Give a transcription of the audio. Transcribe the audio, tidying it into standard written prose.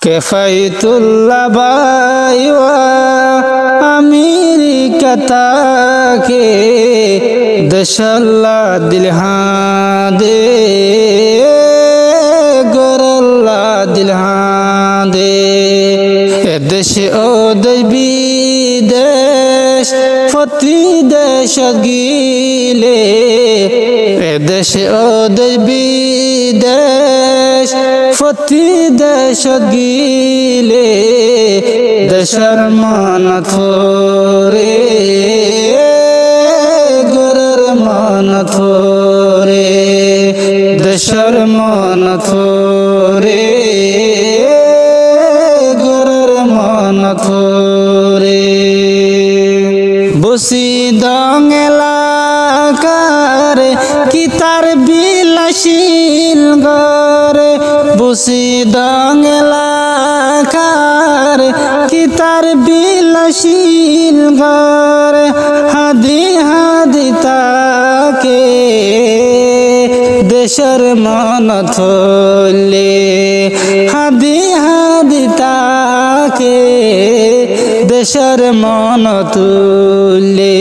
কেফাইতুল্লাহ বাইওয়া America তাকে দেশাল্লাহ দিলহা দে গরল্লাহ দিলহা দে দেশে ও দেশ বিদেশ প্রতি দেশ গিলে দেশে ও দেশ বিদেশ প্রতি দেশ গিলে দেশের মান থোরে গরের মান থোরে দেশের মান থোরে গরের মান থোরে বসি দং এলাকার কি তার বিলাসীল ঘরে বসি দং এলাকার কি তার বিলাসীল ঘরে হাদি হাদি তাকে দেশের মন থলে হাদি হাদি তাকে দেশের মন তুলে।